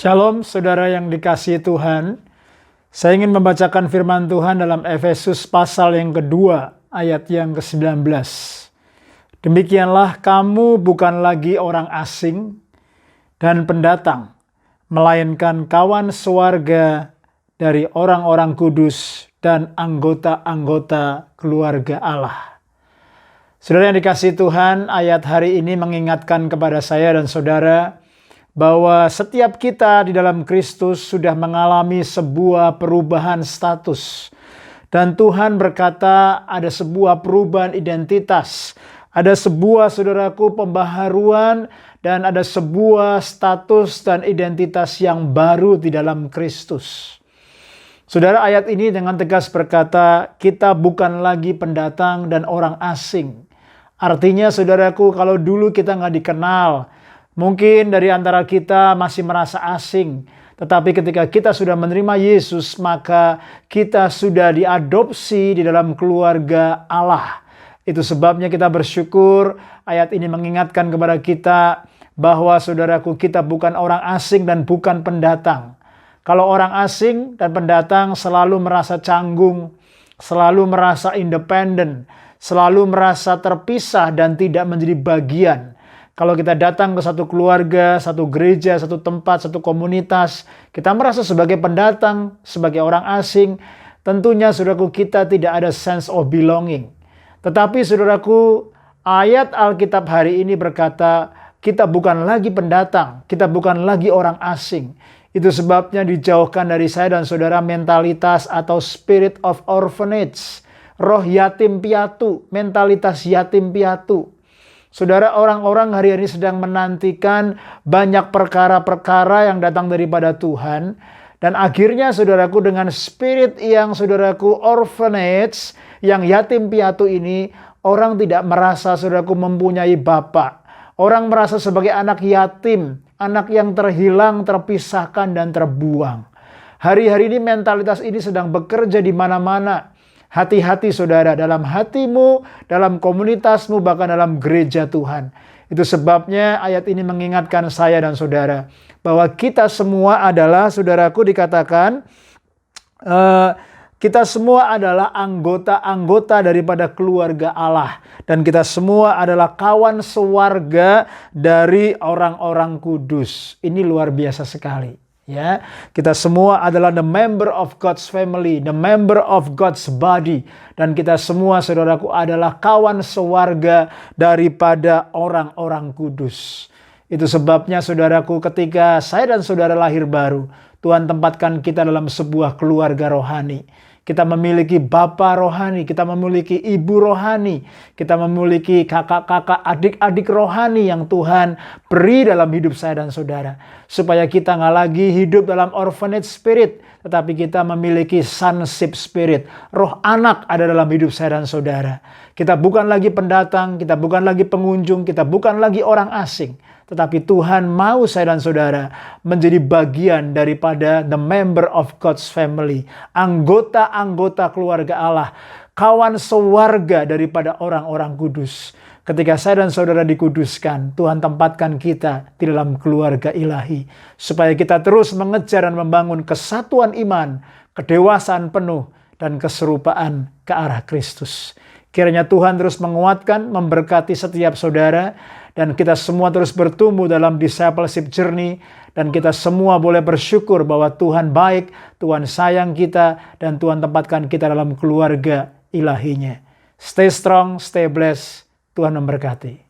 Shalom saudara yang dikasihi Tuhan. Saya ingin membacakan firman Tuhan dalam Efesus pasal yang kedua ayat yang ke-19. Demikianlah kamu bukan lagi orang asing dan pendatang, melainkan kawan sewarga dari orang-orang kudus dan anggota-anggota keluarga Allah. Saudara yang dikasihi Tuhan, ayat hari ini mengingatkan kepada saya dan saudara bahwa setiap kita di dalam Kristus sudah mengalami sebuah perubahan status. Dan Tuhan berkata ada sebuah perubahan identitas. Ada sebuah, saudaraku, pembaharuan dan ada sebuah status dan identitas yang baru di dalam Kristus. Saudara, ayat ini dengan tegas berkata, kita bukan lagi pendatang dan orang asing. Artinya, saudaraku, kalau dulu kita nggak dikenal, mungkin dari antara kita masih merasa asing. Tetapi ketika kita sudah menerima Yesus, maka kita sudah diadopsi di dalam keluarga Allah. Itu sebabnya kita bersyukur. Ayat ini mengingatkan kepada kita bahwa saudaraku, kita bukan orang asing dan bukan pendatang. Kalau orang asing dan pendatang selalu merasa canggung, selalu merasa independen, selalu merasa terpisah dan tidak menjadi bagian. Kalau kita datang ke satu keluarga, satu gereja, satu tempat, satu komunitas, kita merasa sebagai pendatang, sebagai orang asing, tentunya saudaraku kita tidak ada sense of belonging. Tetapi saudaraku, ayat Alkitab hari ini berkata, kita bukan lagi pendatang, kita bukan lagi orang asing. Itu sebabnya dijauhkan dari saya dan saudara mentalitas atau spirit of orphanage, roh yatim piatu, mentalitas yatim piatu. Saudara, orang-orang hari ini sedang menantikan banyak perkara-perkara yang datang daripada Tuhan. Dan akhirnya saudaraku, dengan spirit yang saudaraku orphanage, yang yatim piatu ini, orang tidak merasa saudaraku mempunyai bapak. Orang merasa sebagai anak yatim, anak yang terhilang, terpisahkan dan terbuang. Hari-hari ini mentalitas ini sedang bekerja di mana-mana. Hati-hati saudara, dalam hatimu, dalam komunitasmu, bahkan dalam gereja Tuhan. Itu sebabnya ayat ini mengingatkan saya dan saudara bahwa kita semua adalah, saudaraku, dikatakan kita semua adalah anggota-anggota daripada keluarga Allah. Dan kita semua adalah kawan sewarga dari orang-orang kudus. Ini luar biasa sekali. Ya, kita semua adalah the member of God's family, the member of God's body. Dan kita semua, saudaraku, adalah kawan sewarga daripada orang-orang kudus. Itu sebabnya, saudaraku, ketika saya dan saudara lahir baru, Tuhan tempatkan kita dalam sebuah keluarga rohani. Kita memiliki bapa rohani, kita memiliki ibu rohani, kita memiliki kakak-kakak, adik-adik rohani yang Tuhan beri dalam hidup saya dan saudara. Supaya kita nggak lagi hidup dalam orphanage spirit, tetapi kita memiliki sonship spirit. Roh anak ada dalam hidup saya dan saudara. Kita bukan lagi pendatang, kita bukan lagi pengunjung, kita bukan lagi orang asing. Tetapi Tuhan mau saya dan saudara menjadi bagian daripada the member of God's family. Anggota-anggota keluarga Allah. Kawan sewarga daripada orang-orang kudus. Ketika saya dan saudara dikuduskan, Tuhan tempatkan kita di dalam keluarga ilahi. Supaya kita terus mengejar dan membangun kesatuan iman, kedewasaan penuh, dan keserupaan ke arah Kristus. Kiranya Tuhan terus menguatkan, memberkati setiap saudara, dan kita semua terus bertumbuh dalam discipleship journey. Dan kita semua boleh bersyukur bahwa Tuhan baik, Tuhan sayang kita, dan Tuhan tempatkan kita dalam keluarga ilahinya. Stay strong, stay blessed. Tuhan memberkati.